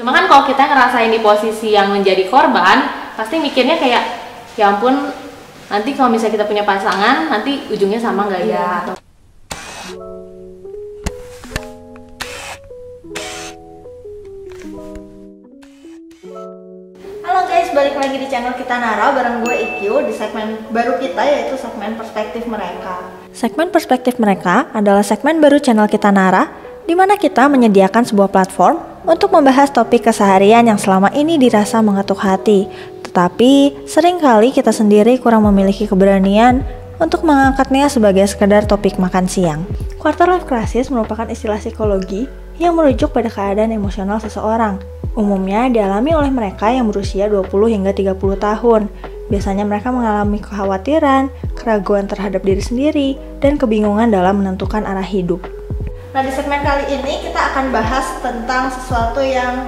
Cuma kan kalau kita ngerasain di posisi yang menjadi korban, pasti mikirnya kayak, ya ampun, nanti kalau misalnya kita punya pasangan, nanti ujungnya sama nggak ya? Halo guys, balik lagi di channel kita Nara bareng gue IQ di segmen baru kita, yaitu segmen perspektif mereka. Segmen perspektif mereka adalah segmen baru channel kita Nara, di mana kita menyediakan sebuah platform untuk membahas topik keseharian yang selama ini dirasa mengetuk hati. Tetapi seringkali kita sendiri kurang memiliki keberanian untuk mengangkatnya sebagai sekedar topik makan siang. Quarter life crisis merupakan istilah psikologi yang merujuk pada keadaan emosional seseorang. Umumnya dialami oleh mereka yang berusia 20 hingga 30 tahun. Biasanya mereka mengalami kekhawatiran, keraguan terhadap diri sendiri, dan kebingungan dalam menentukan arah hidup. Nah, di segmen kali ini kita akan bahas tentang sesuatu yang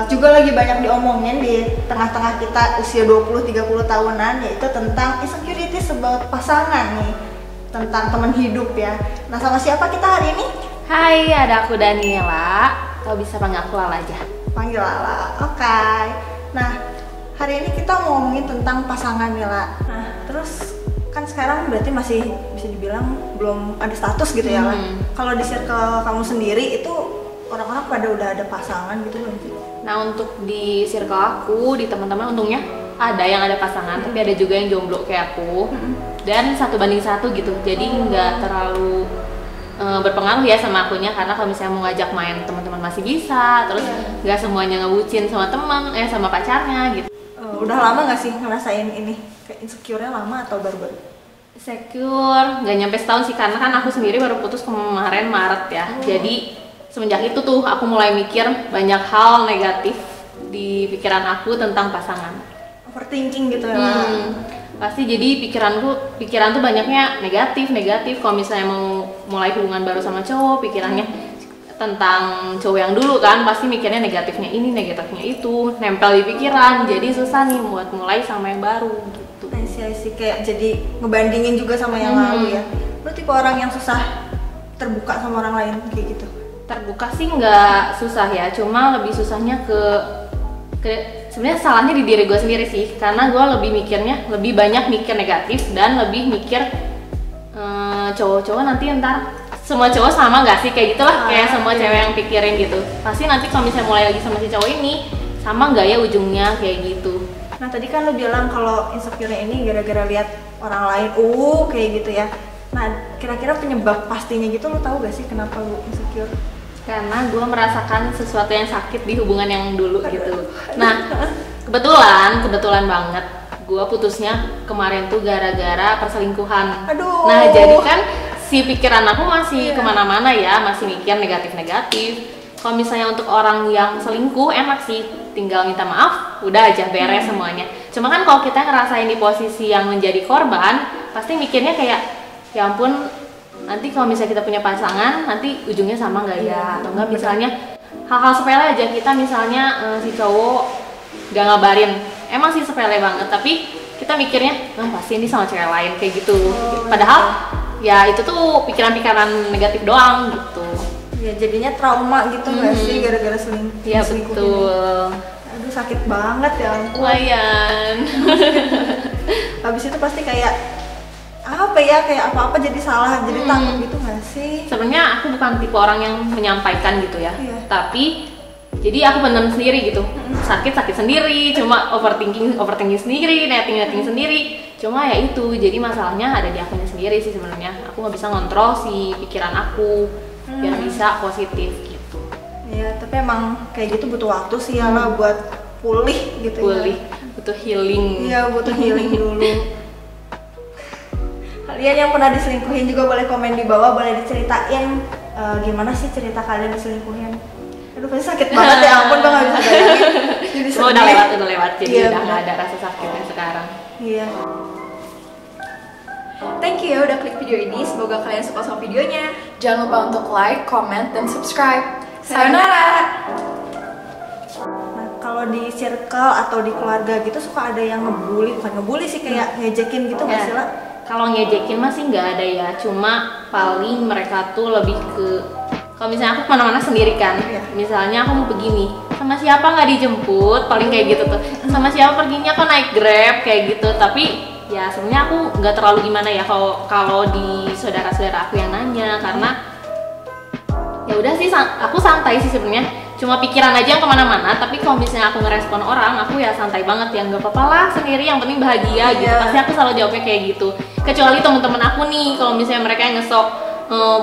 juga lagi banyak diomongin di tengah-tengah kita usia 20-30 tahunan, yaitu tentang insecurity about pasangan nih, tentang teman hidup ya. Nah, sama siapa kita hari ini? Hai, ada aku Daniela. Kau bisa panggil aku Lala aja. Panggil Lala, oke. Nah, hari ini kita mau ngomongin tentang pasangan nih, La. Nah, terus kan sekarang berarti masih bisa dibilang belum ada status gitu ya, La. Kalau di circle kamu sendiri itu orang-orang pada udah ada pasangan gitu belum sih? Nah, untuk di circle aku, di teman-teman untungnya ada yang ada pasangan, tapi ada juga yang jomblo kayak aku. Dan 1:1 gitu. Jadi nggak terlalu berpengaruh ya sama akunya, karena kalau misalnya mau ngajak main teman-teman masih bisa, terus nggak semuanya ngebucin sama teman, sama pacarnya gitu. Udah lama nggak sih ngerasain ini? Kayak insecure-nya lama atau baru-baru? Secure nggak nyampe setahun sih, karena kan aku sendiri baru putus kemarin Maret ya. Jadi semenjak itu tuh aku mulai mikir banyak hal negatif di pikiran aku tentang pasangan. Overthinking gitu ya. Pasti jadi pikiran tuh banyaknya negatif. Kalau misalnya mau mulai hubungan baru sama cowok, pikirannya tentang cowok yang dulu kan, pasti mikirnya negatifnya ini, negatifnya itu, nempel di pikiran. Jadi susah nih buat mulai sama yang baru gitu. Sih kayak jadi ngebandingin juga sama yang lalu ya. Lu tipe orang yang susah terbuka sama orang lain kayak gitu? Terbuka sih nggak susah ya, cuma lebih susahnya ke sebenarnya salahnya di diri gue sendiri sih, karena gue lebih banyak mikir negatif dan lebih mikir cowok-cowok nanti ntar semua cowok sama nggak sih, kayak gitulah, kayak semua cewek yang pikirin gitu. Pasti nanti kalau misalnya mulai lagi sama si cowok ini, sama nggak ya ujungnya, kayak gitu. Nah, tadi kan lu bilang kalau insecure ini gara-gara lihat orang lain, kayak gitu ya. Nah, kira-kira penyebab pastinya gitu lu tahu gak sih kenapa lu insecure? Karena gue merasakan sesuatu yang sakit di hubungan yang dulu gitu. Nah, kebetulan banget gue putusnya kemarin tuh gara-gara perselingkuhan. Nah, jadi kan si pikiran aku masih kemana-mana ya, masih mikir negatif. Kalau misalnya untuk orang yang selingkuh enak sih, tinggal minta maaf, udah aja beres semuanya. Cuma kan kalau kita ngerasain di posisi yang menjadi korban, pasti mikirnya kayak, ya ampun, nanti kalau misalnya kita punya pasangan, nanti ujungnya sama nggak ya? Atau enggak misalnya hal-hal sepele aja, kita misalnya si cowok gak ngabarin, emang sih sepele banget, tapi kita mikirnya, pasti ini sama cewek lain, kayak gitu. Padahal ya itu tuh pikiran-pikiran negatif doang gitu. Ya jadinya trauma gitu nggak sih gara-gara selingkuh? Iya betul. Aduh, sakit banget ya ampun. Lumayan. Habis itu pasti kayak kayak apa-apa jadi salah, jadi takut gitu nggak sih? Sebenarnya aku bukan tipe orang yang menyampaikan gitu ya, tapi jadi aku bener sendiri gitu, sakit sendiri, cuma overthinking sendiri, netting sendiri. Cuma ya itu, jadi masalahnya ada di akunya sendiri sih sebenarnya. Aku nggak bisa ngontrol si pikiran aku biar bisa positif gitu. Ya, tapi emang kayak gitu butuh waktu sih ya lah buat pulih gitu. Butuh healing. Iya, butuh healing dulu. Kalian yang pernah diselingkuhin juga boleh komen di bawah, boleh diceritain gimana sih cerita kalian diselingkuhin. Aduh, pasti sakit banget ya ampun, gue nggak bisa bayangin. Semua udah lewat, jadi udah nggak ada rasa sakitnya sekarang. Iya. Thank you ya udah klik video ini, semoga kalian suka sama videonya. Jangan lupa untuk like, comment, dan subscribe. Sayonara! Nah, kalau di circle atau di keluarga gitu suka ada yang bukan ngebully sih, kayak ngejekin gitu nggak sih, La? Kalau ngejekin masih nggak ada ya, cuma paling mereka tuh lebih ke, kalau misalnya aku kemana-mana sendiri kan, misalnya aku mau begini, sama siapa nggak dijemput, paling kayak gitu tuh. Sama siapa perginya kok naik Grab kayak gitu. Tapi ya sebenarnya aku nggak terlalu gimana ya kalau di saudara-saudara aku yang nanya, karena ya udah sih aku santai sih sebenarnya. Cuma pikiran aja yang kemana-mana. Tapi kalau misalnya aku ngerespon orang, aku ya santai banget ya, nggak apa-apa lah sendiri, yang penting bahagia gitu. Pasti aku selalu jawabnya kayak gitu. Kecuali temen-temen aku nih, kalau misalnya mereka yang ngesok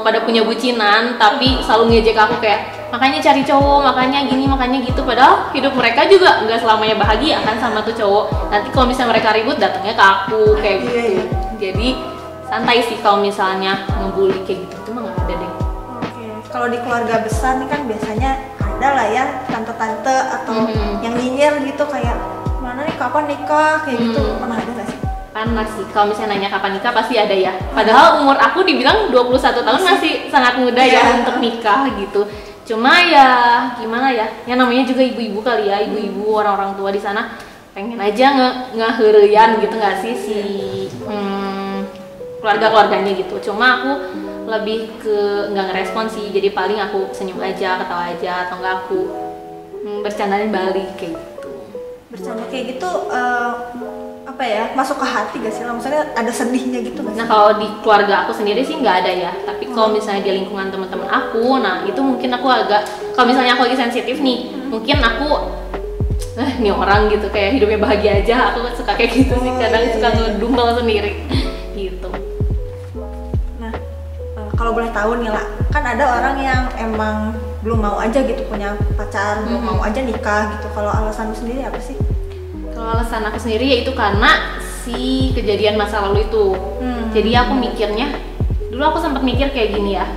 pada punya bucinan, tapi selalu ngejek aku kayak makanya cari cowok, makanya gini, makanya gitu. Padahal hidup mereka juga nggak selamanya bahagia kan sama tuh cowok. Nanti kalau misalnya mereka ribut, datangnya ke aku kayak gitu. Jadi santai sih kalau misalnya ngebully kayak gitu, cuma nggak ada deh. Kalau di keluarga besar nih kan biasanya ada lah ya tante-tante atau yang nyinyir gitu, kayak mana nih kapan nikah kayak gitu, pernah ada nggak sih? Panas sih, kalau misalnya nanya kapan nikah pasti ada ya. Padahal umur aku dibilang 21 tahun masih sangat muda ya untuk nikah gitu. Cuma ya gimana ya, yang namanya juga ibu-ibu kali ya, ibu-ibu orang-orang tua di sana pengen aja ngeheureyan gitu nggak sih si keluarga-keluarganya gitu. Cuma aku lebih ke nggak ngerespon sih, jadi paling aku senyum aja, ketawa aja, atau nggak aku bercandain balik kayak gitu. Bercanda kayak gitu apa ya, masuk ke hati gak sih? Maksudnya ada sedihnya gitu gak sih? Nah kalau di keluarga aku sendiri sih nggak ada ya, tapi kalau misalnya di lingkungan teman-teman aku, nah itu mungkin aku agak, kalau misalnya aku lagi sensitif nih, mungkin aku nih orang gitu kayak hidupnya bahagia aja, aku suka kayak gitu sih, kadang suka ngedumel sendiri gitu. Nah kalau boleh tahu nih lah, kan ada orang yang emang belum mau aja gitu punya pacar, belum mau aja nikah gitu. Kalau alasan sendiri apa sih? Kalau alasan aku sendiri yaitu karena si kejadian masa lalu itu. Jadi aku mikirnya, dulu aku sempat mikir kayak gini ya,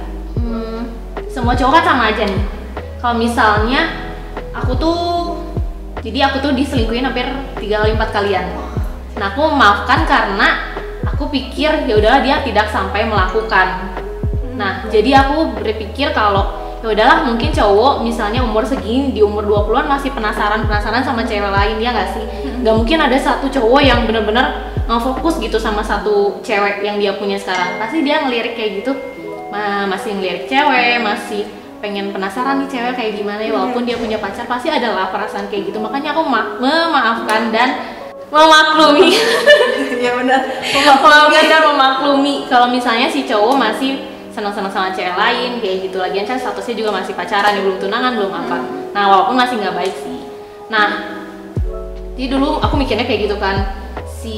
semua cowok kan sama aja nih. Kalau misalnya aku tuh diselingkuhin hampir 3 kali 4 kalian. Nah aku memaafkan karena aku pikir ya udahlah dia tidak sampai melakukan. Nah jadi aku berpikir kalau ya udahlah, mungkin cowok misalnya umur segini, di umur 20-an masih penasaran sama cewek lain, ya nggak sih? Nggak mungkin ada satu cowok yang bener-bener fokus gitu sama satu cewek yang dia punya sekarang. Pasti dia ngelirik kayak gitu, masih ngelirik cewek, masih pengen penasaran nih cewek kayak gimana ya, walaupun dia punya pacar pasti adalah perasaan kayak gitu. Makanya aku memaafkan dan memaklumi. Ya benar, memaafkan dan memaklumi kalau misalnya si cowok masih senang-senang sama cewek lain kayak gitu. Lagian kan statusnya juga masih pacaran ya, belum tunangan, belum apa. Nah walaupun masih nggak baik sih. Nah jadi dulu aku mikirnya kayak gitu kan, si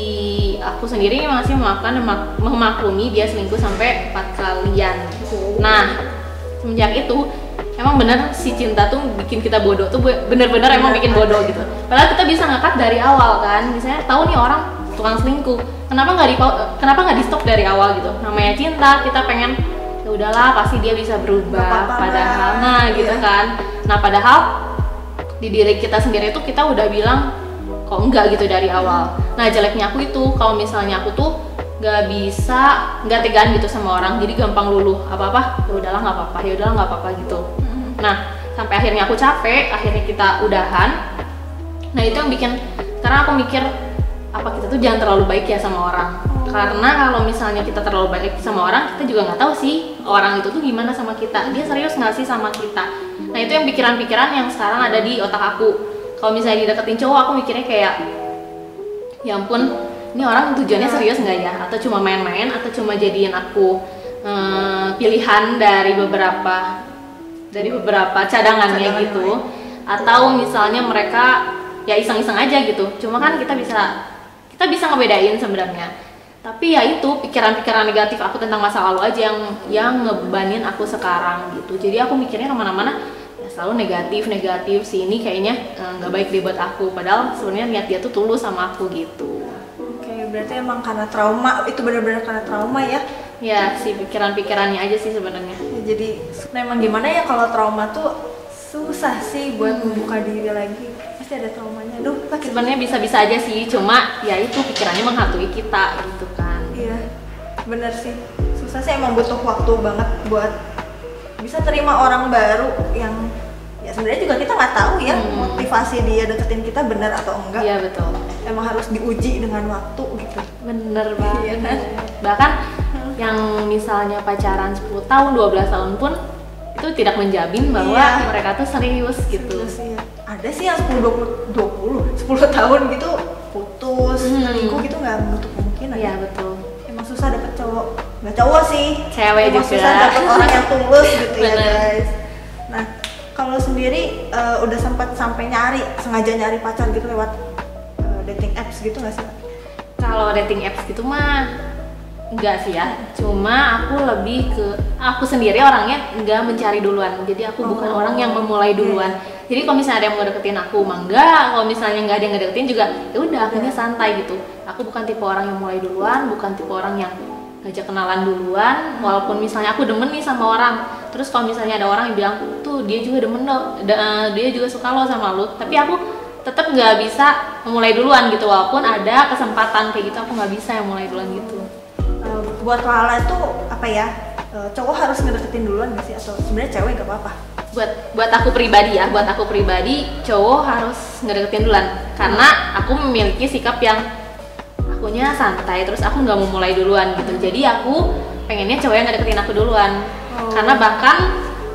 aku sendiri masih memaafkan dan memaklumi dia selingkuh sampai 4 kalian. Nah semenjak itu emang bener si cinta tuh bikin kita bodoh tuh, bener-bener emang bikin bodoh gitu. Padahal kita bisa ngangkat dari awal kan, misalnya tahu nih orang tukang selingkuh, kenapa nggak di stop dari awal gitu. Namanya cinta, kita pengen ya udahlah pasti dia bisa berubah, padahal gitu kan. Nah padahal di diri kita sendiri tuh kita udah bilang kok enggak gitu dari awal. Nah jeleknya aku itu kalau misalnya aku tuh nggak tegaan gitu sama orang, jadi gampang luluh, apa-apa ya udahlah nggak apa-apa gitu. Nah sampai akhirnya aku capek, akhirnya kita udahan. Nah itu yang bikin sekarang aku mikir, apa kita tuh jangan terlalu baik ya sama orang. Karena kalau misalnya kita terlalu baik sama orang, kita juga nggak tahu sih orang itu tuh gimana sama kita, dia serius nggak sih sama kita. Nah itu yang pikiran-pikiran yang sekarang ada di otak aku. Kalau misalnya dideketin cowok, aku mikirnya kayak ya ampun, ini orang tujuannya serius nggak ya, atau cuma main-main, atau cuma jadiin aku pilihan dari beberapa cadangannya gitu. Atau misalnya mereka ya iseng-iseng aja gitu. Cuma kan kita bisa ngebedain sebenarnya. Tapi ya itu pikiran-pikiran negatif aku tentang masa lalu aja yang ngebebanin aku sekarang gitu. Jadi aku mikirnya kemana-mana ya selalu negatif sih, ini kayaknya nggak baik deh buat aku. Padahal sebenarnya niat dia tuh tulus sama aku gitu. Oke, berarti emang karena trauma, itu benar-benar karena trauma ya? Ya si pikiran-pikirannya aja sih sebenarnya. Ya, jadi memang gimana ya kalau trauma tuh susah sih buat membuka diri lagi. Pasti ada traumanya. Sebenarnya bisa-bisa aja sih, cuma ya itu pikirannya menghantui kita gitu kan. Iya, bener sih. Susah sih, emang butuh waktu banget buat bisa terima orang baru yang ya sebenarnya juga kita nggak tahu ya motivasi dia deketin kita benar atau enggak. Iya betul. Emang harus diuji dengan waktu gitu. Bener banget. Iya. Bahkan yang misalnya pacaran 10 tahun, 12 tahun pun itu tidak menjamin bahwa mereka tuh serius gitu. Serius, iya. ada sih yang 10 tahun gitu putus, selingkuh gitu nggak menutup kemungkinan. Iya betul. Emang susah dapet cowok, nggak cowok sih, cewek emang juga susah dapet orang yang tulus gitu ya Bener. guys. Nah kalau sendiri udah sempat sampai sengaja nyari pacar gitu lewat dating apps gitu nggak sih? Kalau dating apps gitu mah enggak sih ya, cuma aku lebih ke aku sendiri orangnya enggak mencari duluan, jadi aku bukan orang yang memulai duluan. Jadi kalau misalnya ada yang mau deketin aku mah enggak, kalau misalnya nggak ada yang ngedeketin juga ya udah akunya santai gitu. Aku bukan tipe orang yang mulai duluan, bukan tipe orang yang ngajak kenalan duluan. Walaupun misalnya aku demen nih sama orang, terus kalau misalnya ada orang yang bilang tuh dia juga demen lo, dia juga suka lo sama lo, tapi aku tetap nggak bisa memulai duluan gitu. Walaupun ada kesempatan kayak gitu, aku nggak bisa yang mulai duluan gitu. Buat Lala itu apa ya, cowok harus ngedeketin duluan nggak sih, atau sebenarnya cewek nggak apa-apa? Buat aku pribadi ya, buat aku pribadi cowok harus ngedeketin duluan, karena aku memiliki sikap yang akunya santai, terus aku nggak mau mulai duluan gitu. Jadi aku pengennya cowok yang ngedeketin aku duluan. Karena bahkan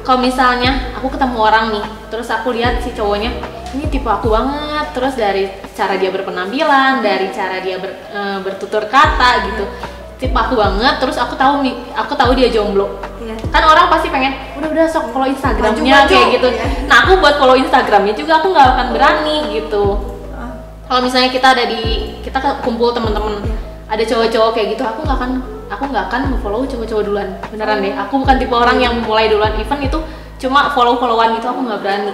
kalau misalnya aku ketemu orang nih, terus aku lihat si cowoknya ini tipe aku banget, terus dari cara dia berpenampilan, dari cara dia bertutur kata gitu, tipe aku banget, terus aku tahu dia jomblo. Kan orang pasti pengen udah sok follow Instagramnya kayak gitu. Nah aku buat follow Instagramnya juga aku nggak akan berani gitu. Kalau misalnya kita kumpul teman-teman, ada cowok-cowok kayak gitu, aku nggak akan follow cowok-cowok duluan, beneran deh. Aku bukan tipe orang yang mulai duluan, even itu cuma follow-followan gitu aku nggak berani.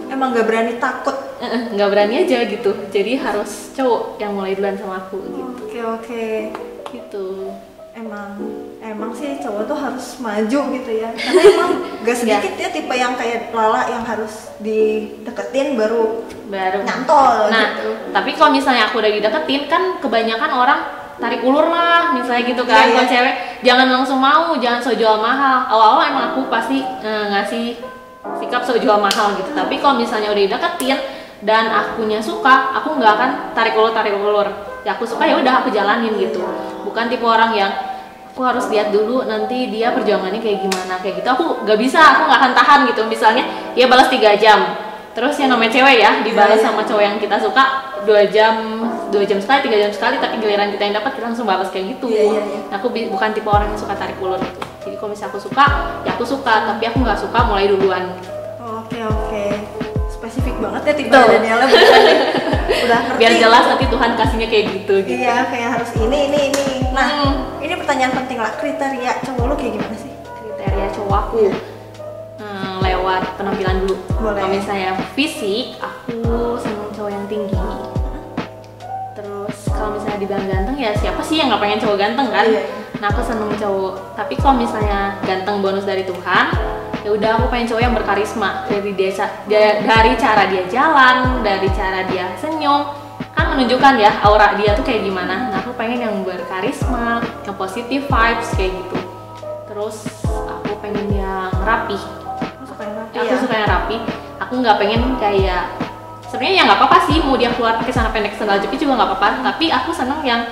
Emang nggak berani, takut? Nggak berani aja gitu. Jadi harus cowok yang mulai duluan sama aku gitu. Oke. Gitu. Emang sih cowok tuh harus maju gitu ya, karena emang gak sedikit ya tipe yang kayak Lala yang harus dideketin baru nyantol nah, gitu. Tapi kalau misalnya aku udah dideketin kan kebanyakan orang tarik ulur lah misalnya gitu kan. Kalau cewek jangan langsung mau, jangan so jual mahal. Awal-awal emang aku pasti ngasih sikap so jual mahal gitu. Tapi kalau misalnya udah dideketin dan akunya suka, aku nggak akan tarik ulur. Ya aku suka ya udah aku jalanin gitu. Bukan tipe orang yang aku harus lihat dulu nanti dia perjuangannya kayak gimana kayak gitu. Aku nggak bisa, aku nggak akan tahan gitu. Misalnya dia balas 3 jam, terus yang namanya cewek ya dibalas sama cowok yang kita suka 2 jam sekali, 3 jam sekali, tapi giliran kita yang dapat kita langsung balas kayak gitu. Nah, aku bukan tipe orang yang suka tarik ulur gitu. Jadi kalau misalnya aku suka ya aku suka, tapi aku nggak suka mulai duluan. Oke. Spesifik banget ya tipe Daniela, udah ngerti. Biar jelas nanti Tuhan kasihnya kayak gitu. Iya, kayak harus ini. Nah, ini pertanyaan penting lah, kriteria cowok lu kayak gimana sih? Kriteria cowok aku lewat penampilan dulu. Kalau misalnya fisik, aku seneng cowok yang tinggi. Terus kalau misalnya dibilang ganteng ya siapa sih yang nggak pengen cowok ganteng kan? Nah aku seneng cowok. Tapi kalau misalnya ganteng bonus dari Tuhan, ya udah aku pengen cowok yang berkarisma. Dari cara dia jalan, dari cara dia senyum, kan menunjukkan ya aura dia tuh kayak gimana. Nah aku pengen yang berkarisma, yang positive vibes kayak gitu. Terus aku pengen yang rapi. Aku suka yang rapi. Aku nggak pengen kayak, sebenarnya ya nggak apa-apa sih mau dia keluar pakai celana pendek sandal jepit juga nggak apa-apa. Tapi aku seneng yang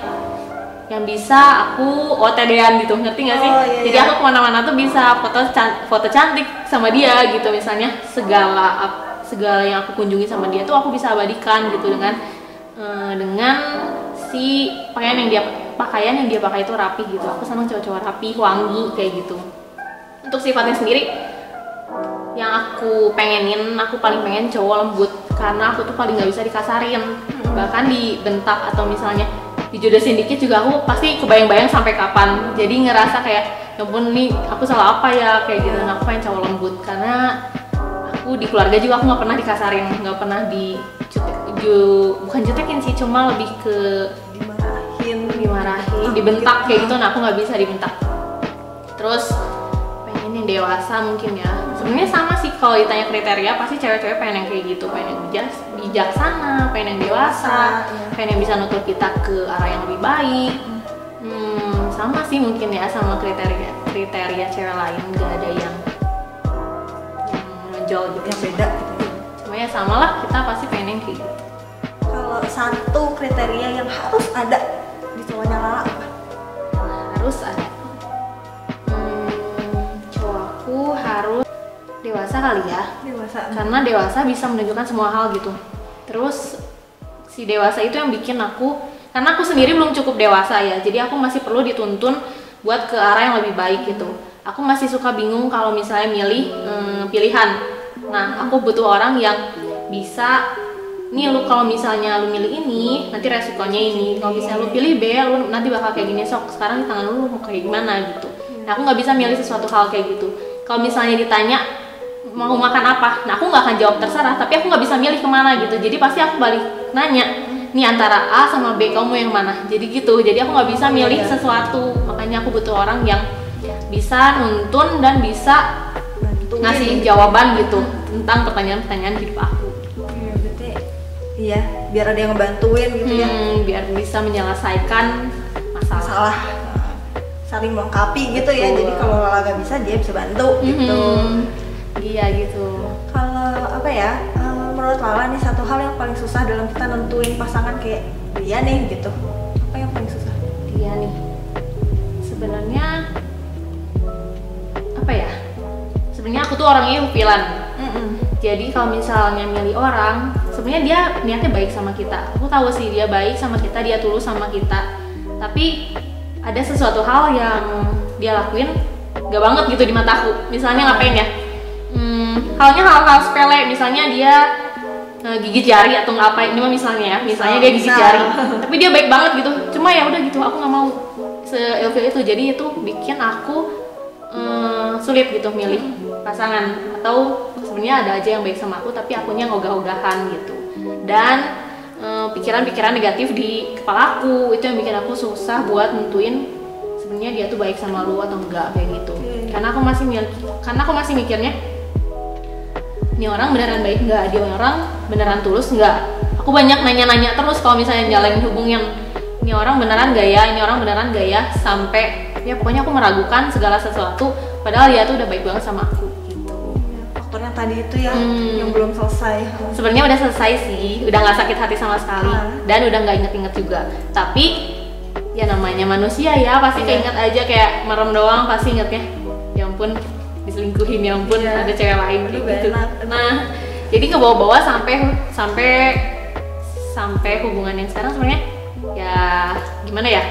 bisa aku OTD-an gitu, ngerti nggak sih? Jadi aku kemana-mana tuh bisa foto cantik sama dia gitu. Misalnya segala yang aku kunjungi sama dia tuh aku bisa abadikan gitu dengan si pakaian yang dia pakai itu rapi gitu. Aku seneng cowok-cowok rapi, wangi kayak gitu. Untuk sifatnya sendiri yang aku pengenin, aku paling pengen cowok lembut, karena aku tuh paling nggak bisa dikasarin. Bahkan dibentak atau misalnya dijodohin dikit juga aku pasti kebayang-bayang sampai kapan. Jadi ngerasa kayak ya ampun nih aku salah apa ya kayak gitu. Nah, aku pengen cowok lembut karena aku di keluarga juga aku nggak pernah dikasarin, nggak pernah bukan jutekin sih, cuma lebih ke dimarahin, dibentak kayak gitu. Nah aku nggak bisa dibentak. Terus pengen yang dewasa mungkin ya. Sebenarnya sama sih, kalau ditanya kriteria pasti cewek-cewek pengen yang kayak gitu, pengen yang bijaksana, pengen yang dewasa, pengen yang bisa nutur kita ke arah yang lebih baik. Sama sih mungkin ya sama kriteria cewek lain, nggak ada yang menonjol gitu, yang beda gitu. Cuma ya sama lah, kita pasti pengen yang kayak gitu. Kalau satu kriteria yang harus ada di cowoknya Lala apa? Harus ada. Cowokku harus dewasa kali ya. Karena dewasa bisa menunjukkan semua hal gitu. Terus si dewasa itu yang bikin aku, karena aku sendiri belum cukup dewasa ya, jadi aku masih perlu dituntun buat ke arah yang lebih baik gitu. Aku masih suka bingung kalau misalnya milih pilihan. Nah, aku butuh orang yang bisa, nih lu kalau misalnya lu milih ini, nanti resikonya ini. Kalau misalnya lu pilih B, lu nanti bakal kayak gini. Sok sekarang di tangan lu mau kayak gimana gitu. Nah, aku nggak bisa milih sesuatu hal kayak gitu. Kalau misalnya ditanya mau makan apa, nah aku nggak akan jawab terserah, tapi aku nggak bisa milih kemana gitu. Jadi pasti aku balik nanya, nih antara A sama B kamu yang mana. Jadi gitu. Jadi aku nggak bisa milih sesuatu. Makanya aku butuh orang yang bisa nuntun dan bisa ngasih jawaban gitu tentang pertanyaan-pertanyaan hidup aku. Iya, berarti iya, biar ada yang ngebantuin gitu ya. Biar bisa menyelesaikan masalah. Saling melengkapi gitu ya. Jadi kalau Lala nggak bisa, dia bisa bantu gitu. Iya gitu. Kalau apa ya, menurut Lala nih satu hal yang paling susah dalam kita nentuin pasangan kayak dia nih gitu. Apa yang paling susah? Dia nih. Sebenarnya apa ya? Sebenarnya aku tuh orangnya upilan. Jadi kalau misalnya milih orang, sebenarnya dia niatnya baik sama kita. Aku tahu sih dia baik sama kita, dia tulus sama kita. Tapi ada sesuatu hal yang dia lakuin gak banget gitu di mataku. Misalnya ngapain ya? Halnya hal-hal sepele, misalnya dia gigit jari atau ngapain. Ini mah misalnya ya, misalnya dia gigit jari, tapi dia baik banget gitu. Cuma ya udah gitu, aku nggak mau se-ilfil itu. Jadi itu bikin aku sulit gitu milih pasangan. Atau sebenarnya ada aja yang baik sama aku, tapi akunya ogah-ogahan gitu. Dan pikiran-pikiran negatif di kepala aku itu yang bikin aku susah buat nentuin sebenarnya dia tuh baik sama lu atau enggak kayak gitu. Karena aku masih mikirnya, ini orang beneran baik nggak, dia orang beneran tulus nggak. Aku banyak nanya-nanya terus kalau misalnya jalanin hubungan, ini orang beneran gak ya, ini orang beneran gak ya, sampai ya pokoknya aku meragukan segala sesuatu padahal dia tuh udah baik banget sama aku gitu. Faktor yang tadi itu ya, yang belum selesai. Sebenarnya udah selesai sih, udah nggak sakit hati sama sekali dan udah nggak inget-inget juga. Tapi ya namanya manusia ya, pasti keinget aja, kayak merem doang pasti ingetnya, ya ampun diselingkuhin, ya ampun ada cewek lain gitu. Nah, jadi kebawa-bawa sampai hubungan yang sekarang sebenarnya ya gimana ya?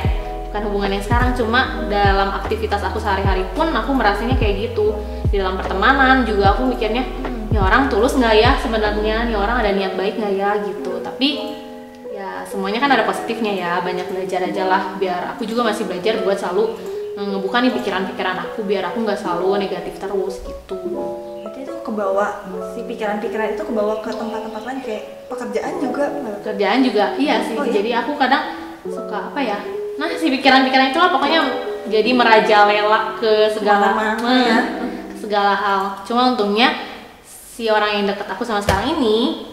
Bukan hubungan yang sekarang, cuma dalam aktivitas aku sehari-hari pun aku merasanya kayak gitu. Di dalam pertemanan juga aku mikirnya, nih orang tulus nggak ya sebenarnya, nih orang ada niat baik nggak ya gitu. Tapi ya semuanya kan ada positifnya ya, banyak belajar aja lah, biar aku juga masih belajar buat selalu ngebuka nih pikiran-pikiran aku, biar aku nggak selalu negatif terus gitu. Berarti itu kebawa, si pikiran-pikiran itu kebawa ke tempat-tempat lain, kayak pekerjaan juga. Kerjaan juga, iya sih. Jadi aku kadang suka apa ya, nah si pikiran-pikiran itulah pokoknya jadi merajalela ke segala hal. Cuma untungnya si orang yang deket aku sama sekarang ini,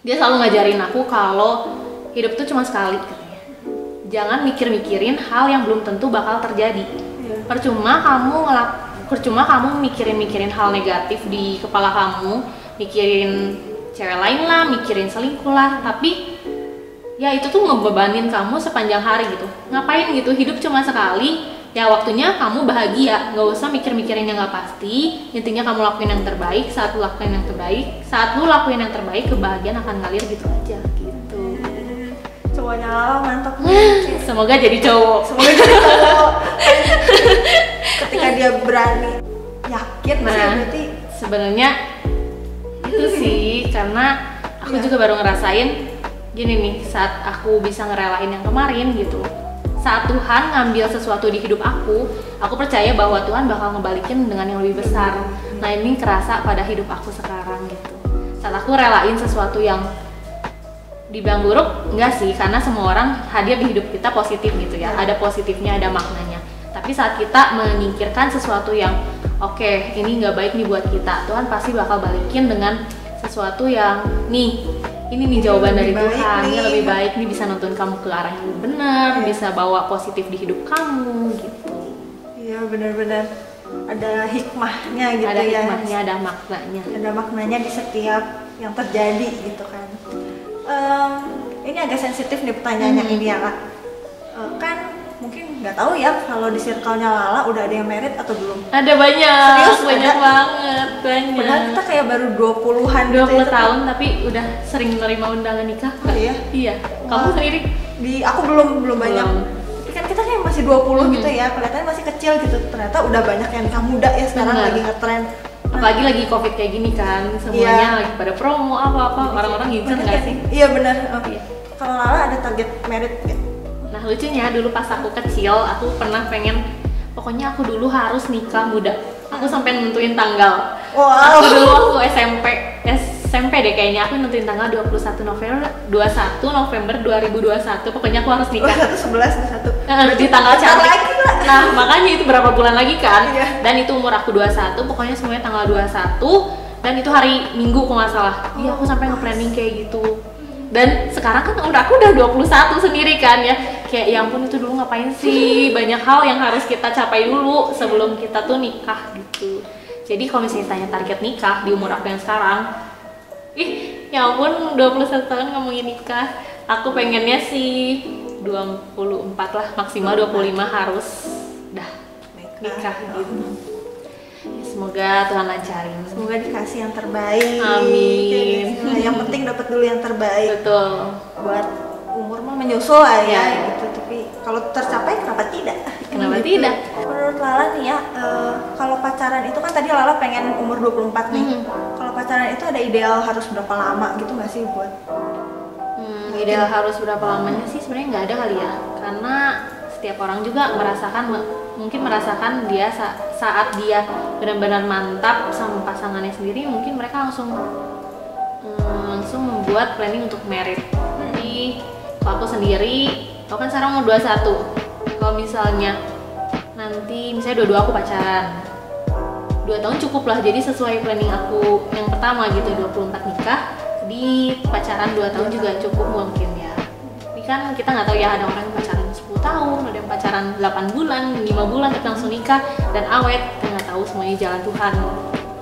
dia selalu ngajarin aku kalau hidup itu cuma sekali katanya. Jangan mikir-mikirin hal yang belum tentu bakal terjadi. Percuma kamu mikirin hal negatif di kepala kamu, mikirin cewek lain lah, mikirin selingkuh lah, tapi ya itu tuh ngebebanin kamu sepanjang hari gitu. Ngapain gitu, hidup cuma sekali, ya waktunya kamu bahagia, nggak usah mikir-mikirin yang nggak pasti. Intinya kamu lakuin yang terbaik. Saat lu lakuin yang terbaik, kebahagiaan akan ngalir gitu aja gitu. Cowoknya Lala mantap nih. Semoga jadi cowok. Ketika dia berani yakin sih, berarti sebenarnya itu sih karena aku juga baru ngerasain gini nih, saat aku bisa ngerelain yang kemarin gitu. Saat Tuhan ngambil sesuatu di hidup aku percaya bahwa Tuhan bakal ngebalikin dengan yang lebih besar. Nah ini kerasa pada hidup aku sekarang gitu. Saat aku relain sesuatu yang dibilang buruk, enggak sih, karena semua orang hadir di hidup kita positif gitu ya, ada positifnya, ada maknanya. Tapi saat kita menyingkirkan sesuatu yang oke, ini nggak baik nih buat kita, Tuhan pasti bakal balikin dengan sesuatu yang ini nih jawaban dari Tuhan, ini lebih baik nih, bisa nuntun kamu ke arah yang benar, bisa bawa positif di hidup kamu gitu. Iya benar-benar ada hikmahnya gitu, ada ya. Ada hikmahnya, ada maknanya. Ada maknanya di setiap yang terjadi gitu kan. Ini agak sensitif nih pertanyaannya ini ya Kak. Kan mungkin nggak tahu ya kalau di circle-nya Lala udah ada yang married atau belum. Ada banyak. Serius, banyak ada? banget, banyak. Padahal kita kayak baru 20-an 20 gitu ya, tahun tapi udah sering menerima undangan nikah. Oh, iya? Iya. Kamu sendiri? Aku belum banyak. Tapi kan kita kayak masih 20 gitu ya, kelihatannya masih kecil gitu. Ternyata udah banyak yang nikah muda ya sekarang. Bener. Lagi ngetren. Apalagi lagi covid kayak gini kan, semuanya lagi pada promo apa-apa, orang-orang ngincer nggak sih? Iya benar. Iya. Kalau Lala ada target married nggak? Nah lucunya dulu pas aku kecil, aku pernah pengen, pokoknya aku dulu harus nikah muda. Aku sampai nentuin tanggal. Wow. Aku dulu waktu SMP deh kayaknya, aku nentuin tanggal 21 November 2021, pokoknya aku harus nikah. 11 Di tanggal cantik. lagi lah. Nah makanya itu berapa bulan lagi kan? Iya. Dan itu umur aku 21, pokoknya semuanya tanggal 21. Dan itu hari Minggu kalau nggak salah. Iya aku sampai nge-planning kayak gitu. Dan sekarang kan aku udah 21 sendiri kan ya. Kayak ya ampun itu dulu ngapain sih? Banyak hal yang harus kita capai dulu sebelum kita tuh nikah gitu. Jadi kalau misalnya tanya target nikah di umur aku yang sekarang, ya ampun 21 tahun ngomongin nikah. Aku pengennya sih 24 lah, maksimal 25 harus dah nikah gitu. Ya, semoga Tuhan lancarin. Semoga dikasih yang terbaik. Amin. Nah, yang penting dapat dulu yang terbaik. Betul. Buat umur mah menyusul lah ya Ya. gitu. Tapi kalau tercapai kenapa tidak? Kenapa Gitu. tidak? Menurut Lala nih ya, kalau pacaran itu kan tadi Lala pengen umur 24 nih. Kalau pacaran itu ada ideal harus berapa lama gitu nggak sih buat? Ideal harus berapa lamanya sih sebenarnya nggak ada kali ya, karena setiap orang juga mungkin merasakan dia saat dia benar-benar mantap sama pasangannya sendiri, mungkin mereka langsung membuat planning untuk married. Jadi kalau aku sendiri, aku kan sekarang umur 21. Kalau misalnya nanti misalnya dua-dua aku pacaran 2 tahun cukup lah, jadi sesuai planning aku yang pertama gitu, 24 nikah, di pacaran 2 tahun juga cukup mungkin ya. Tapi kan kita nggak tahu ya, ada orang yang pacaran 10 tahun, ada yang pacaran 8 bulan, 5 bulan tapi langsung nikah dan awet. Kita nggak tahu, semuanya jalan Tuhan.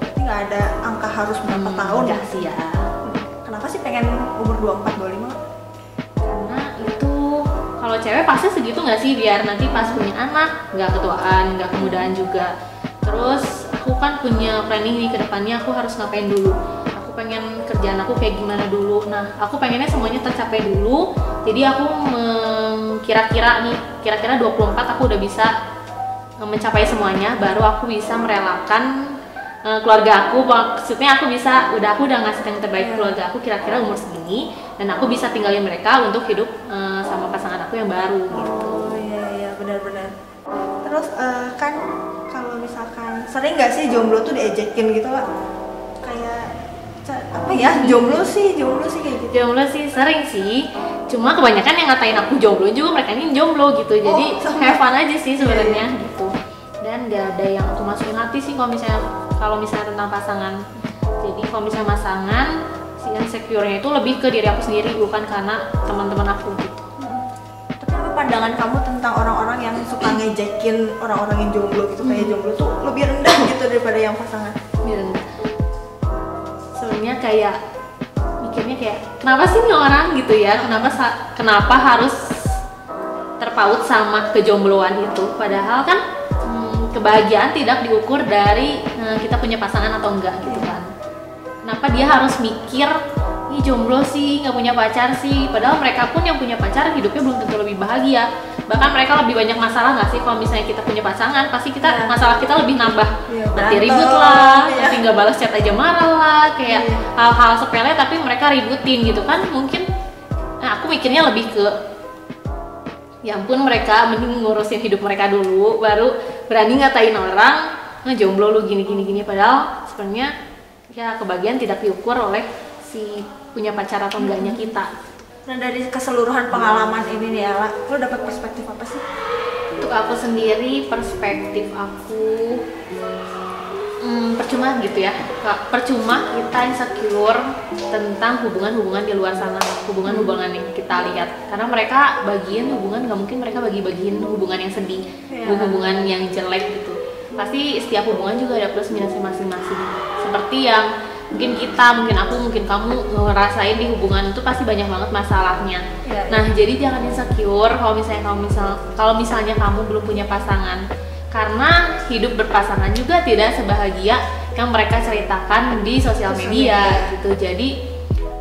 Tapi nggak ada angka harus berapa tahun? Enggak sih ya. Kenapa sih pengen umur 24, 25? Karena itu kalau cewek pasti segitu nggak sih, biar nanti pas punya anak nggak ketuaan, nggak kemudaan juga. Terus aku kan punya planning nih ke depannya, aku harus ngapain dulu. Aku pengen kerjaan aku kayak gimana dulu. Nah, aku pengennya semuanya tercapai dulu. Jadi aku kira-kira 24 aku udah bisa mencapai semuanya, baru aku bisa merelakan keluarga aku. Maksudnya aku udah ngasih yang terbaik ke keluarga aku kira-kira umur segini, dan aku bisa tinggalin mereka untuk hidup sama pasangan aku yang baru gitu. Oh iya benar-benar. Terus kan kalau misalkan sering nggak sih jomblo tuh diejekin gitu Pak? Kayak apa ya, jomblo sih kayak gitu. Jomblo sih sering sih, cuma kebanyakan yang ngatain aku jomblo juga mereka ini jomblo gitu. Jadi have fun aja sih sebenarnya gitu. Dan gak ada yang aku masukin hati sih kalau misalnya tentang pasangan. Jadi kalau misalnya pasangan, si insecure-nya itu lebih ke diri aku sendiri, bukan karena teman-teman aku gitu. Tapi apa pandangan kamu tentang orang-orang yang suka ngejekin orang-orang yang jomblo gitu? Kayak jomblo tuh lebih rendah gitu daripada yang pasangan. Lebih rendah. Sebenarnya kayak mikirnya kayak kenapa sih nih orang gitu ya? Kenapa harus terpaut sama kejombloan itu? Padahal kan kebahagiaan tidak diukur dari kita punya pasangan atau enggak gitu kan. Kenapa dia harus mikir ih jomblo sih, nggak punya pacar sih, padahal mereka pun yang punya pacar hidupnya belum tentu lebih bahagia. Bahkan mereka lebih banyak masalah nggak sih? Kalau misalnya kita punya pasangan, pasti masalah kita lebih nambah. Nanti ribut lah, nanti nggak balas chat aja marah lah, kayak hal-hal sepele tapi mereka ributin gitu kan. Mungkin aku mikirnya lebih ke ya ampun, mereka mending ngurusin hidup mereka dulu, baru berani ngatain orang jomblo lu gini. Padahal sebenarnya ya kebahagiaan tidak diukur oleh si punya pacar atau enggaknya kita. Nah dari keseluruhan pengalaman ini nih Ella, lo dapat perspektif apa sih? Untuk aku sendiri, perspektif aku percuma gitu ya. Percuma kita insecure tentang hubungan-hubungan di luar sana, hubungan-hubungan yang kita lihat. Karena mereka bagian hubungan, nggak mungkin mereka bagi-bagiin hubungan yang sedih, hubungan yang jelek gitu. Pasti setiap hubungan juga ada plus minusnya masing-masing. Seperti yang mungkin kita, mungkin aku, mungkin kamu ngerasain di hubungan itu pasti banyak banget masalahnya. Nah, jadi jangan insecure kalau misalnya kamu belum punya pasangan, karena hidup berpasangan juga tidak sebahagia yang mereka ceritakan di sosial media gitu. Jadi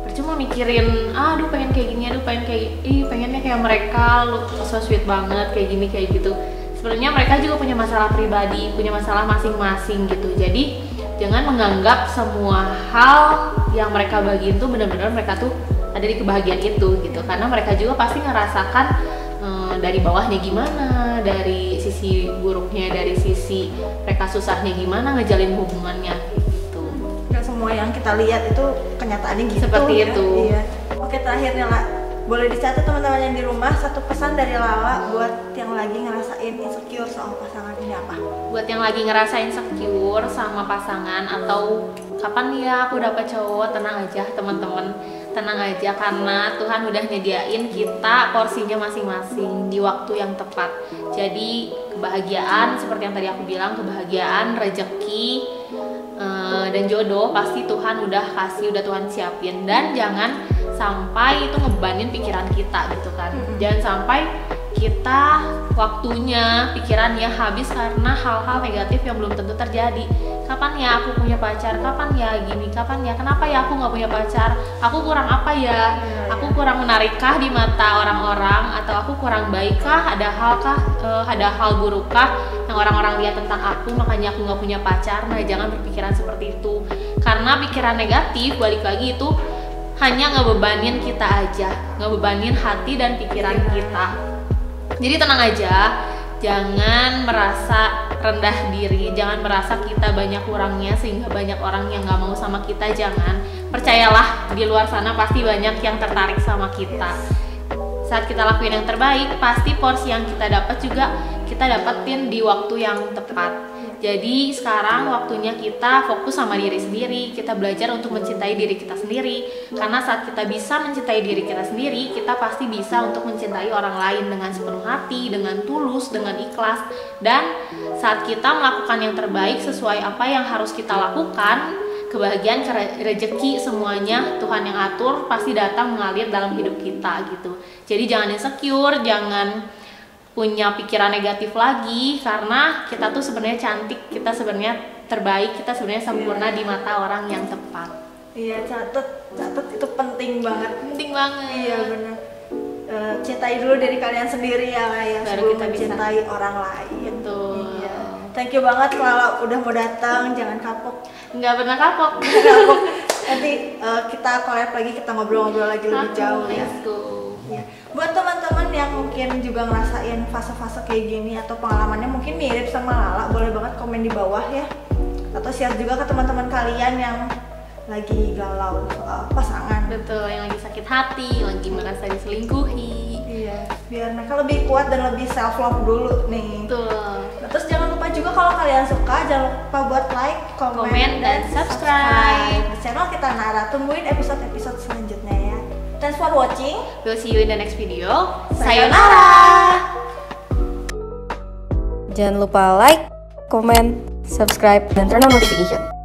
percuma mikirin, aduh pengen kayak gini, aduh pengennya kayak mereka, lu so sweet banget kayak gini kayak gitu. Sebenarnya mereka juga punya masalah pribadi, punya masalah masing-masing gitu. Jadi jangan menganggap semua hal yang mereka bagiin tuh benar-benar mereka tuh ada di kebahagiaan itu gitu. Karena mereka juga pasti ngerasakan dari bawahnya gimana, dari sisi buruknya, dari sisi mereka susahnya gimana ngejalin hubungannya gitu. Gak semua yang kita lihat itu kenyataannya gitu. Seperti itu. Iya. Oke, terakhirnya lah, boleh dicatat teman-teman yang di rumah, satu pesan dari Lala buat yang lagi ngerasain insecure soal pasangan ini apa? Buat yang lagi ngerasain insecure sama pasangan atau kapan ya aku dapet cowok, tenang aja teman-teman, tenang aja karena Tuhan udah nyediain kita porsinya masing-masing di waktu yang tepat. Jadi kebahagiaan seperti yang tadi aku bilang, kebahagiaan, rezeki dan jodoh pasti Tuhan udah kasih, udah Tuhan siapin. Dan jangan sampai itu ngebebanin pikiran kita gitu kan. Jangan sampai kita waktunya, pikirannya habis karena hal-hal negatif yang belum tentu terjadi. Kapan ya aku punya pacar? Kapan ya gini? Kapan ya? Kenapa ya aku nggak punya pacar? Aku kurang apa ya? Aku kurang menarikkah di mata orang-orang? Atau aku kurang baikkah? Ada hal burukkah yang orang-orang lihat tentang aku? Makanya aku nggak punya pacar. Nah, jangan berpikiran seperti itu. Karena pikiran negatif, balik lagi itu hanya ngebebanin kita aja, ngebebanin hati dan pikiran kita. Jadi tenang aja, jangan merasa rendah diri, jangan merasa kita banyak kurangnya sehingga banyak orang yang gak mau sama kita. Jangan, percayalah di luar sana pasti banyak yang tertarik sama kita. Saat kita lakuin yang terbaik, pasti porsi yang kita dapat juga kita dapetin di waktu yang tepat. Jadi sekarang waktunya kita fokus sama diri sendiri, kita belajar untuk mencintai diri kita sendiri. Karena saat kita bisa mencintai diri kita sendiri, kita pasti bisa untuk mencintai orang lain dengan sepenuh hati, dengan tulus, dengan ikhlas. Dan saat kita melakukan yang terbaik sesuai apa yang harus kita lakukan, kebahagiaan, rezeki, semuanya Tuhan yang atur, pasti datang mengalir dalam hidup kita gitu. Jadi jangan insecure, jangan punya pikiran negatif lagi, karena kita tuh sebenarnya cantik, kita sebenarnya terbaik, kita sebenarnya sempurna di mata orang yang tepat. Iya, catat itu penting banget. Penting banget. Iya benar. Cintai dulu dari kalian sendiri ya, baru sebelum kita mencintai orang lain. Betul. Iya. Thank you banget Lala udah mau datang, jangan kapok. Nggak pernah kapok. Nanti kita collab lagi, kita ngobrol-ngobrol lagi lebih jauh ya. Ya. Buat teman-teman yang mungkin juga ngerasain fase-fase kayak gini atau pengalamannya mungkin mirip sama Lala, boleh banget komen di bawah ya. Atau share juga ke teman-teman kalian yang lagi galau soal pasangan. Betul, yang lagi sakit hati, lagi merasa diselingkuhi. Iya, biar mereka lebih kuat dan lebih self love dulu nih. Betul. Nah, terus jangan lupa juga kalau kalian suka, jangan lupa buat like, komen dan subscribe di channel Kita Nara. Tungguin episode-episode selanjutnya ya. Thanks for watching. We'll see you in the next video. Sayonara. Jangan lupa like, comment, subscribe, dan turn on notification.